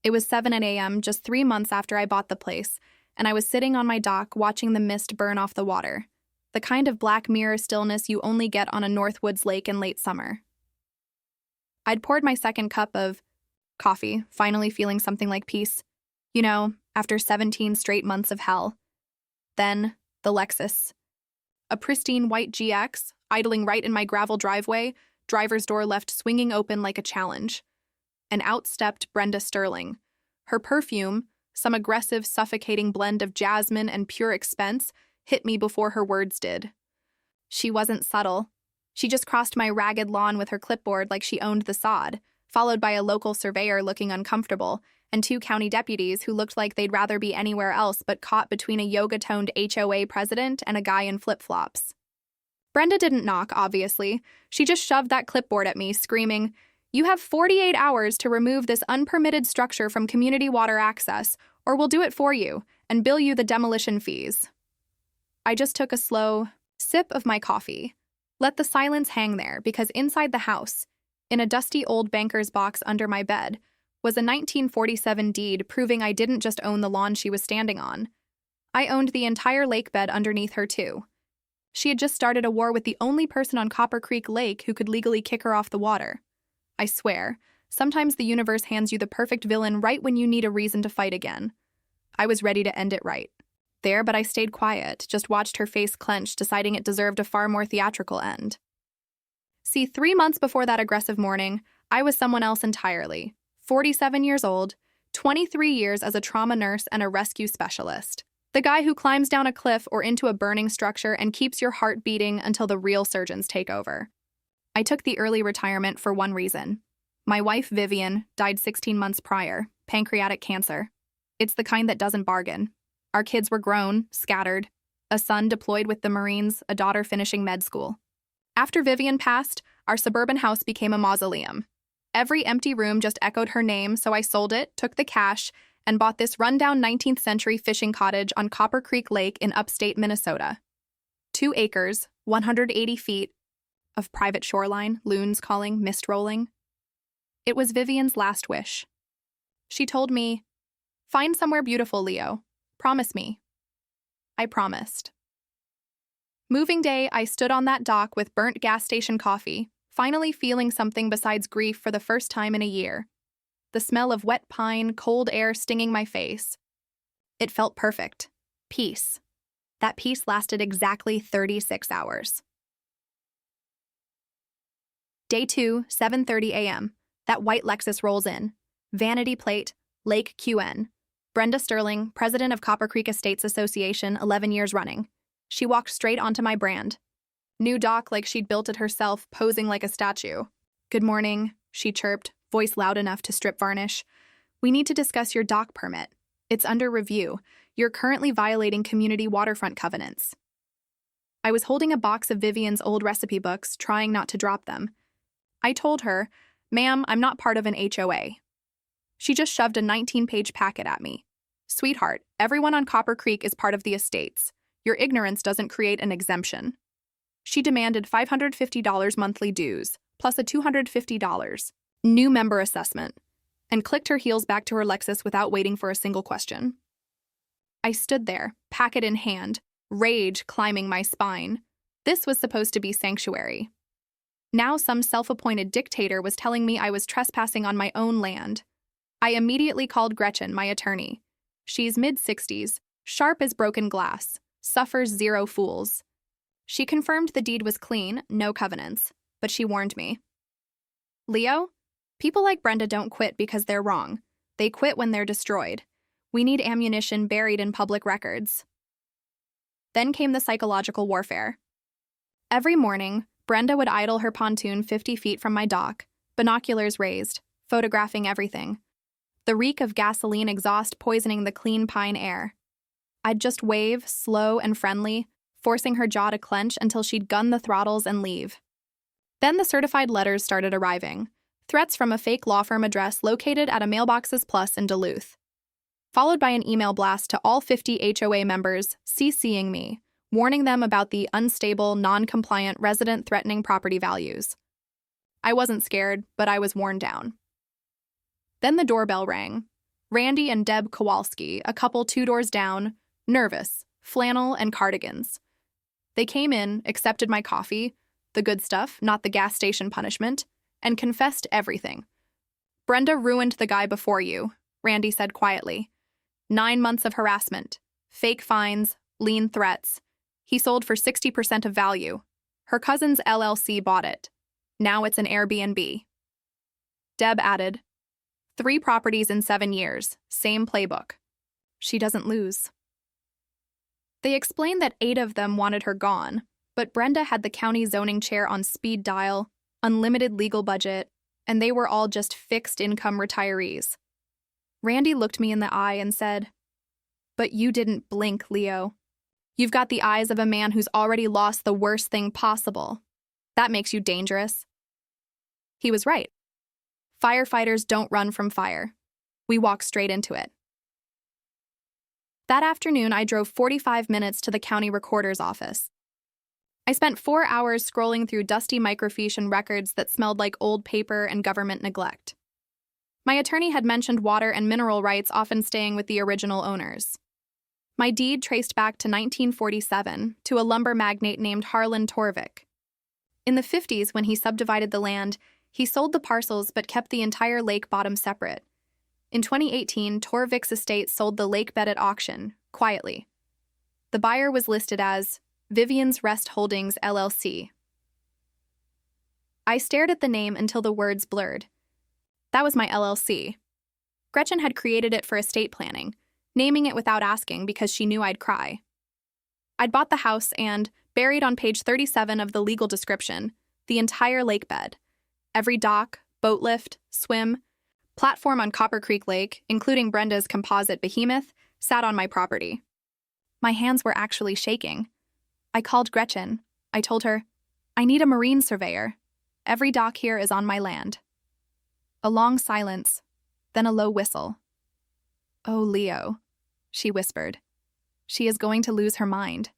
It was 7 a.m., just 3 months after I bought the place, and I was sitting on my dock watching the mist burn off the water, the kind of Black Mirror stillness you only get on a Northwoods lake in late summer. I'd poured my second cup of coffee, finally feeling something like peace. You know, after 17 straight months of hell. Then, the Lexus. A pristine white GX, idling right in my gravel driveway, driver's door left swinging open like a challenge. And out stepped Brenda Sterling. Her perfume, some aggressive, suffocating blend of jasmine and pure expense, hit me before her words did. She wasn't subtle. She just crossed my ragged lawn with her clipboard like she owned the sod, followed by a local surveyor looking uncomfortable, and 2 county deputies who looked like they'd rather be anywhere else but caught between a yoga-toned HOA president and a guy in flip-flops. Brenda didn't knock, obviously. She just shoved that clipboard at me, screaming, "You have 48 hours to remove this unpermitted structure from community water access, or we'll do it for you and bill you the demolition fees." I just took a slow sip of my coffee. Let the silence hang there, because inside the house, in a dusty old banker's box under my bed, was a 1947 deed proving I didn't just own the lawn she was standing on. I owned the entire lake bed underneath her, too. She had just started a war with the only person on Copper Creek Lake who could legally kick her off the water. I swear, sometimes the universe hands you the perfect villain right when you need a reason to fight again. I was ready to end it right there, but I stayed quiet, just watched her face clench, deciding it deserved a far more theatrical end. See, 3 months before that aggressive morning, I was someone else entirely. 47 years old, 23 years as a trauma nurse and a rescue specialist. The guy who climbs down a cliff or into a burning structure and keeps your heart beating until the real surgeons take over. I took the early retirement for one reason. My wife, Vivian, died 16 months prior, pancreatic cancer. It's the kind that doesn't bargain. Our kids were grown, scattered, a son deployed with the Marines, a daughter finishing med school. After Vivian passed, our suburban house became a mausoleum. Every empty room just echoed her name, so I sold it, took the cash, and bought this rundown 19th century fishing cottage on Copper Creek Lake in upstate Minnesota. 2 acres, 180 feet, of private shoreline, loons calling, mist rolling. It was Vivian's last wish. She told me, "Find somewhere beautiful, Leo. Promise me." I promised. Moving day, I stood on that dock with burnt gas station coffee, finally feeling something besides grief for the first time in a year. The smell of wet pine, cold air stinging my face. It felt perfect. Peace. That peace lasted exactly 36 hours. Day 2, 7:30 a.m. That white Lexus rolls in. Vanity plate, Lake QN. Brenda Sterling, president of Copper Creek Estates Association, 11 years running. She walked straight onto my brand. New dock like she'd built it herself, posing like a statue. "Good morning," she chirped, voice loud enough to strip varnish. "We need to discuss your dock permit. It's under review. You're currently violating community waterfront covenants." I was holding a box of Vivian's old recipe books, trying not to drop them. I told her, "Ma'am, I'm not part of an HOA." She just shoved a 19-page packet at me. "Sweetheart, everyone on Copper Creek is part of the estates. Your ignorance doesn't create an exemption." She demanded $550 monthly dues, plus a $250 new member assessment, and clicked her heels back to her Lexus without waiting for a single question. I stood there, packet in hand, rage climbing my spine. This was supposed to be sanctuary. Now some self-appointed dictator was telling me I was trespassing on my own land. I immediately called Gretchen, my attorney. She's mid-60s, sharp as broken glass, suffers zero fools. She confirmed the deed was clean, no covenants, but she warned me. "Leo, people like Brenda don't quit because they're wrong. They quit when they're destroyed. We need ammunition buried in public records." Then came the psychological warfare. Every morning, Brenda would idle her pontoon 50 feet from my dock, binoculars raised, photographing everything. The reek of gasoline exhaust poisoning the clean pine air. I'd just wave, slow and friendly, forcing her jaw to clench until she'd gun the throttles and leave. Then the certified letters started arriving, threats from a fake law firm address located at a Mailboxes Plus in Duluth, followed by an email blast to all 50 HOA members, CCing me, warning them about the unstable, non-compliant resident threatening property values. I wasn't scared, but I was worn down. Then the doorbell rang. Randy and Deb Kowalski, a couple 2 doors down, nervous, flannel and cardigans. They came in, accepted my coffee, the good stuff, not the gas station punishment, and confessed everything. "Brenda ruined the guy before you," Randy said quietly. 9 months of harassment, fake fines, lien threats. He sold for 60% of value. Her cousin's LLC bought it. Now it's an Airbnb. Deb added, 3 properties in 7 years, same playbook. She doesn't lose. They explained that 8 of them wanted her gone, but Brenda had the county zoning chair on speed dial, unlimited legal budget, and they were all just fixed income retirees. Randy looked me in the eye and said, "But you didn't blink, Leo. You've got the eyes of a man who's already lost the worst thing possible. That makes you dangerous." He was right. Firefighters don't run from fire. We walk straight into it. That afternoon, I drove 45 minutes to the county recorder's office. I spent 4 hours scrolling through dusty microfiche and records that smelled like old paper and government neglect. My attorney had mentioned water and mineral rights often staying with the original owners. My deed traced back to 1947 to a lumber magnate named Harlan Torvik. In the 50s, when he subdivided the land, he sold the parcels but kept the entire lake bottom separate. In 2018, Torvik's estate sold the lake bed at auction, quietly. The buyer was listed as Vivian's Rest Holdings, LLC. I stared at the name until the words blurred. That was my LLC. Gretchen had created it for estate planning, naming it without asking because she knew I'd cry. I'd bought the house and, buried on page 37 of the legal description, the entire lake bed. Every dock, boat lift, swim, platform on Copper Creek Lake, including Brenda's composite behemoth, sat on my property. My hands were actually shaking. I called Gretchen. I told her, "I need a marine surveyor. Every dock here is on my land." A long silence, then a low whistle. "Oh, Leo," she whispered. "She is going to lose her mind."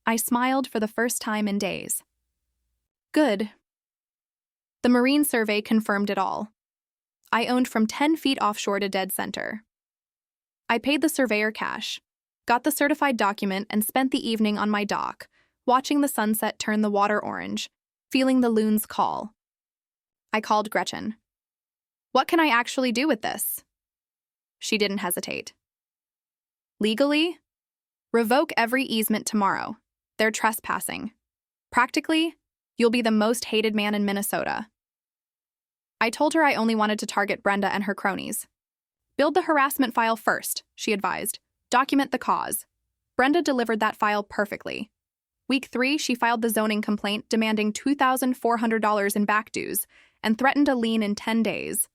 I smiled for the first time in days. Good. The marine survey confirmed it all. I owned from 10 feet offshore to dead center. I paid the surveyor cash, got the certified document, and spent the evening on my dock, watching the sunset turn the water orange, feeling the loons call. I called Gretchen. "What can I actually do with this?" She didn't hesitate. "Legally? Revoke every easement tomorrow. They're trespassing. Practically, you'll be the most hated man in Minnesota." I told her I only wanted to target Brenda and her cronies. "Build the harassment file first," she advised. "Document the cause." Brenda delivered that file perfectly. Week 3, she filed the zoning complaint demanding $2,400 in back dues and threatened a lien in 10 days.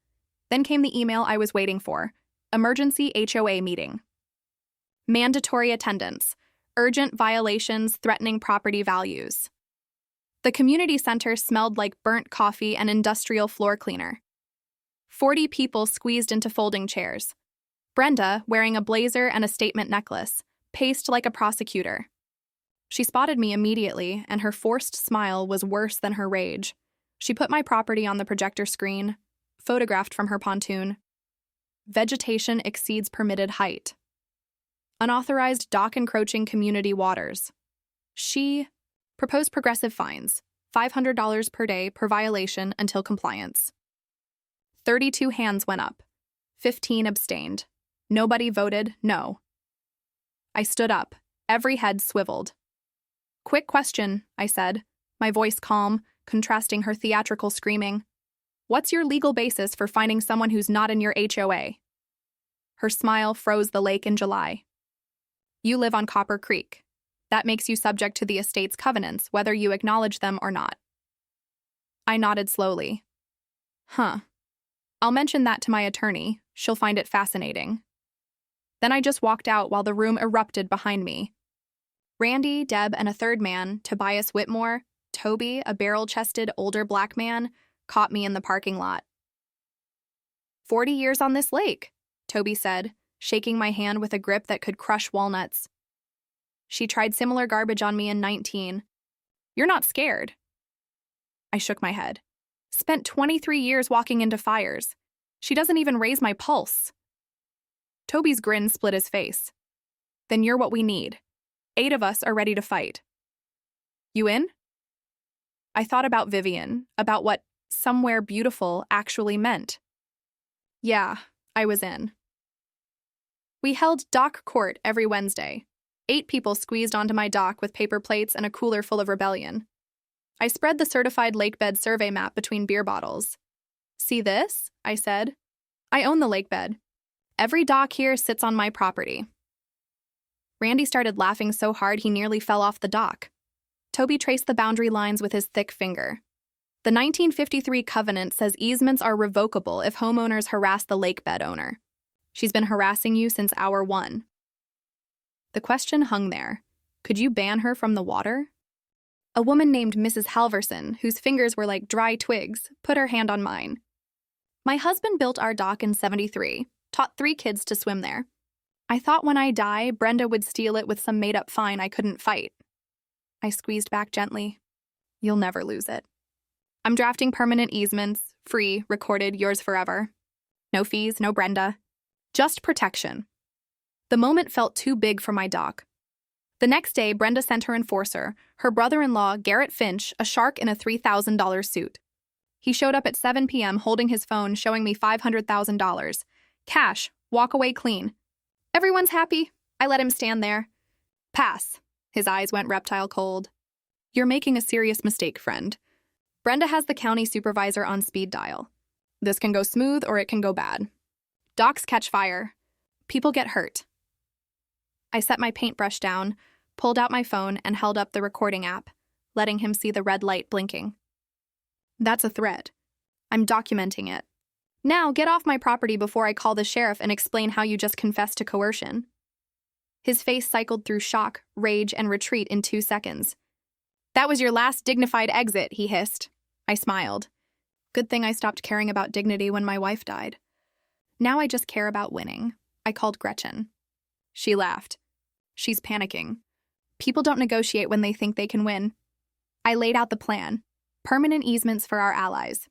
Then came the email I was waiting for. Emergency HOA meeting. Mandatory attendance. Urgent violations threatening property values. The community center smelled like burnt coffee and industrial floor cleaner. 40 people squeezed into folding chairs. Brenda, wearing a blazer and a statement necklace, paced like a prosecutor. She spotted me immediately, and her forced smile was worse than her rage. She put my property on the projector screen, photographed from her pontoon. Vegetation exceeds permitted height. Unauthorized dock encroaching community waters. She proposed progressive fines, $500 per day per violation until compliance. 32 hands went up. 15 abstained. Nobody voted no. I stood up, every head swiveled. "Quick question," I said, my voice calm, contrasting her theatrical screaming. "What's your legal basis for finding someone who's not in your HOA?" Her smile froze the lake in July. "You live on Copper Creek. That makes you subject to the estate's covenants, whether you acknowledge them or not." I nodded slowly. "Huh. I'll mention that to my attorney. She'll find it fascinating." Then I just walked out while the room erupted behind me. Randy, Deb, and a third man, Tobias Whitmore, Toby, a barrel-chested older black man, caught me in the parking lot. 40 years on this lake," Toby said, shaking my hand with a grip that could crush walnuts. "She tried similar garbage on me in 19. You're not scared?" I shook my head. "Spent 23 years walking into fires. She doesn't even raise my pulse." Toby's grin split his face. Then you're what we need. 8 of us are ready to fight. You in? I thought about Vivian, about what somewhere beautiful actually meant. Yeah, I was in. We held dock court every Wednesday. 8 people squeezed onto my dock with paper plates and a cooler full of rebellion. I spread the certified lakebed survey map between beer bottles. See this? I said. I own the lakebed. Every dock here sits on my property. Randy started laughing so hard he nearly fell off the dock. Toby traced the boundary lines with his thick finger. The 1953 covenant says easements are revocable if homeowners harass the lakebed owner. She's been harassing you since hour 1. The question hung there. Could you ban her from the water? A woman named Mrs. Halverson, whose fingers were like dry twigs, put her hand on mine. My husband built our dock in '73, taught 3 kids to swim there. I thought when I die, Brenda would steal it with some made-up fine I couldn't fight. I squeezed back gently. You'll never lose it. I'm drafting permanent easements, free, recorded, yours forever. No fees, no Brenda. Just protection. The moment felt too big for my dock. The next day, Brenda sent her enforcer, her brother-in-law, Garrett Finch, a shark in a $3,000 suit. He showed up at 7 p.m. holding his phone, showing me $500,000. Cash, walk away clean. Everyone's happy. I let him stand there. Pass. His eyes went reptile cold. You're making a serious mistake, friend. Brenda has the county supervisor on speed dial. This can go smooth or it can go bad. Docks catch fire. People get hurt. I set my paintbrush down, pulled out my phone, and held up the recording app, letting him see the red light blinking. That's a threat. I'm documenting it. Now get off my property before I call the sheriff and explain how you just confessed to coercion. His face cycled through shock, rage, and retreat in 2 seconds. That was your last dignified exit, he hissed. I smiled. Good thing I stopped caring about dignity when my wife died. Now I just care about winning. I called Gretchen. She laughed. She's panicking. People don't negotiate when they think they can win. I laid out the plan. Permanent easements for our allies.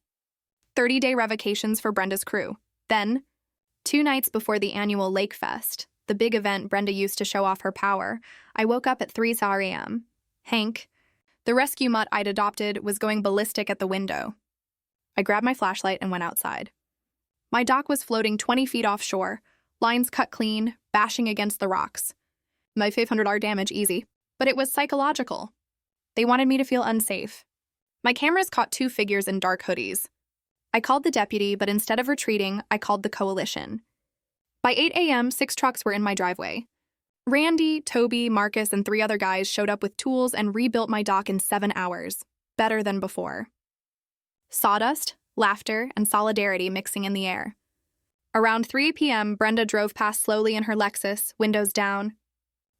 30-day revocations for Brenda's crew. Then, 2 nights before the annual Lake Fest, the big event Brenda used to show off her power, I woke up at 3 a.m. Hank, the rescue mutt I'd adopted, was going ballistic at the window. I grabbed my flashlight and went outside. My dock was floating 20 feet offshore, lines cut clean, bashing against the rocks. My $500 damage easy, but it was psychological. They wanted me to feel unsafe. My cameras caught 2 figures in dark hoodies. I called the deputy, but instead of retreating, I called the coalition. By 8 a.m., 6 trucks were in my driveway. Randy, Toby, Marcus, and 3 other guys showed up with tools and rebuilt my dock in 7 hours. Better than before. Sawdust, laughter, and solidarity mixing in the air. Around 3 p.m., Brenda drove past slowly in her Lexus, windows down.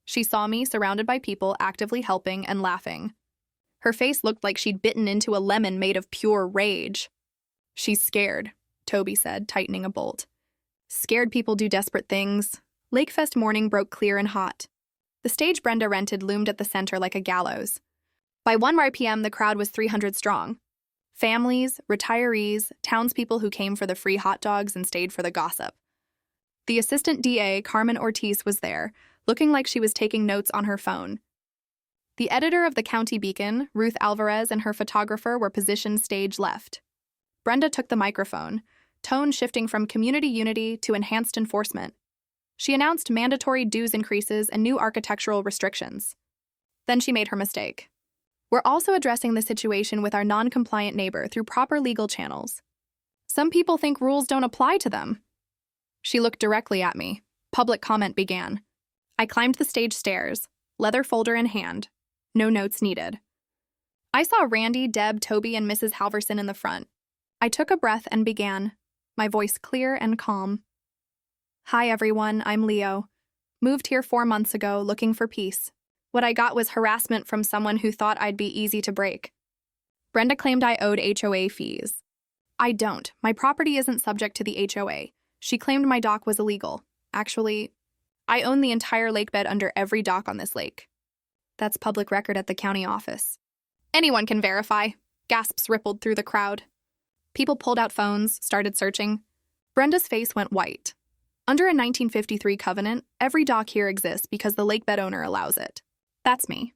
She saw me surrounded by people actively helping and laughing. Her face looked like she'd bitten into a lemon made of pure rage. She's scared, Toby said, tightening a bolt. Scared people do desperate things. Lakefest morning broke clear and hot. The stage Brenda rented loomed at the center like a gallows. By 1 p.m., the crowd was 300 strong. Families, retirees, townspeople who came for the free hot dogs and stayed for the gossip. The assistant DA, Carmen Ortiz, was there, looking like she was taking notes on her phone. The editor of the County Beacon, Ruth Alvarez, and her photographer were positioned stage left. Brenda took the microphone, tone shifting from community unity to enhanced enforcement. She announced mandatory dues increases and new architectural restrictions. Then she made her mistake. We're also addressing the situation with our non-compliant neighbor through proper legal channels. Some people think rules don't apply to them. She looked directly at me. Public comment began. I climbed the stage stairs, leather folder in hand. No notes needed. I saw Randy, Deb, Toby, and Mrs. Halverson in the front. I took a breath and began, my voice clear and calm. Hi, everyone, I'm Leo. Moved here 4 months ago, looking for peace. What I got was harassment from someone who thought I'd be easy to break. Brenda claimed I owed HOA fees. I don't. My property isn't subject to the HOA. She claimed my dock was illegal. Actually, I own the entire lakebed under every dock on this lake. That's public record at the county office. Anyone can verify. Gasps rippled through the crowd. People pulled out phones, started searching. Brenda's face went white. Under a 1953 covenant, every dock here exists because the lakebed owner allows it. That's me.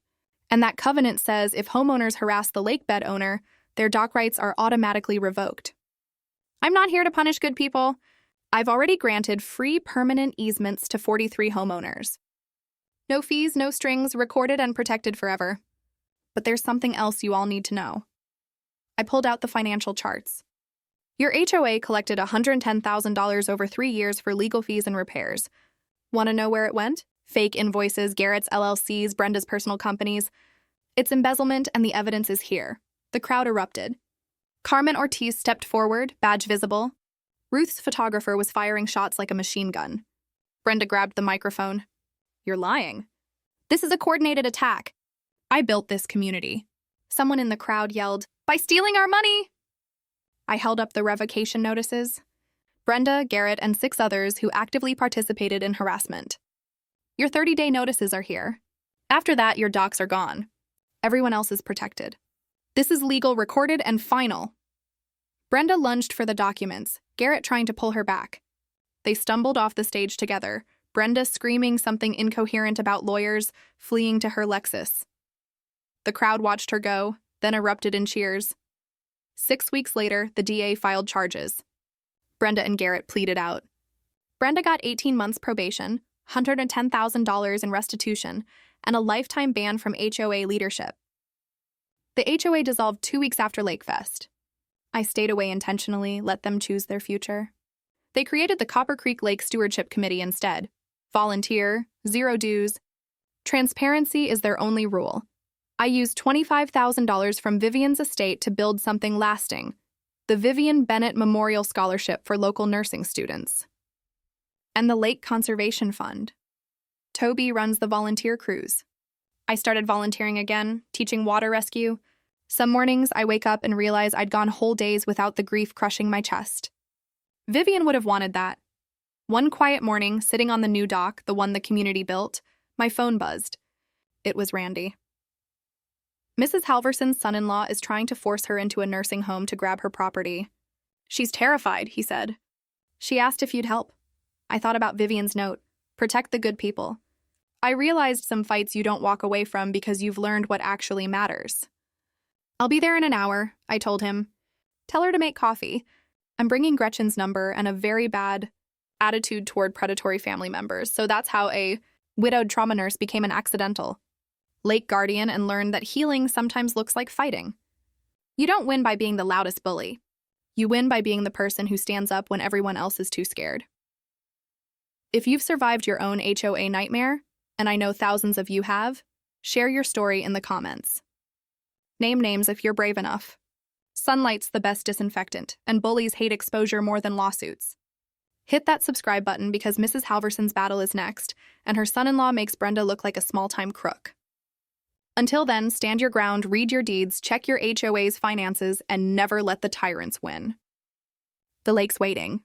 And that covenant says if homeowners harass the lakebed owner, their dock rights are automatically revoked. I'm not here to punish good people. I've already granted free permanent easements to 43 homeowners. No fees, no strings, recorded and protected forever. But there's something else you all need to know. I pulled out the financial charts. Your HOA collected $110,000 over 3 years for legal fees and repairs. Want to know where it went? Fake invoices, Garrett's LLCs, Brenda's personal companies. It's embezzlement, and the evidence is here. The crowd erupted. Carmen Ortiz stepped forward, badge visible. Ruth's photographer was firing shots like a machine gun. Brenda grabbed the microphone. You're lying. This is a coordinated attack. I built this community. Someone in the crowd yelled, by stealing our money! I held up the revocation notices. Brenda, Garrett, and 6 others who actively participated in harassment. Your 30-day notices are here. After that, your docs are gone. Everyone else is protected. This is legal, recorded, and final. Brenda lunged for the documents, Garrett trying to pull her back. They stumbled off the stage together, Brenda screaming something incoherent about lawyers, fleeing to her Lexus. The crowd watched her go, then erupted in cheers. 6 weeks later, the DA filed charges. Brenda and Garrett pleaded out. Brenda got 18 months probation, $110,000 in restitution, and a lifetime ban from HOA leadership. The HOA dissolved 2 weeks after Lakefest. I stayed away intentionally, let them choose their future. They created the Copper Creek Lake Stewardship Committee instead. Volunteer, 0 dues. Transparency is their only rule. I used $25,000 from Vivian's estate to build something lasting, the Vivian Bennett Memorial Scholarship for local nursing students. And the Lake Conservation Fund. Toby runs the volunteer crews. I started volunteering again, teaching water rescue. Some mornings I wake up and realize I'd gone whole days without the grief crushing my chest. Vivian would have wanted that. One quiet morning, sitting on the new dock, the one the community built, my phone buzzed. It was Randy. Mrs. Halverson's son-in-law is trying to force her into a nursing home to grab her property. She's terrified, he said. She asked if you'd help. I thought about Vivian's note, protect the good people. I realized some fights you don't walk away from because you've learned what actually matters. I'll be there in an hour, I told him. Tell her to make coffee. I'm bringing Gretchen's number and a very bad attitude toward predatory family members, so that's how a widowed trauma nurse became an accidental Lake guardian and learned that healing sometimes looks like fighting. You don't win by being the loudest bully. You win by being the person who stands up when everyone else is too scared. If you've survived your own HOA nightmare, and I know thousands of you have, share your story in the comments. Name names if you're brave enough. Sunlight's the best disinfectant, and bullies hate exposure more than lawsuits. Hit that subscribe button because Mrs. Halverson's battle is next, and her son-in-law makes Brenda look like a small-time crook. Until then, stand your ground, read your deeds, check your HOA's finances, and never let the tyrants win. The lake's waiting.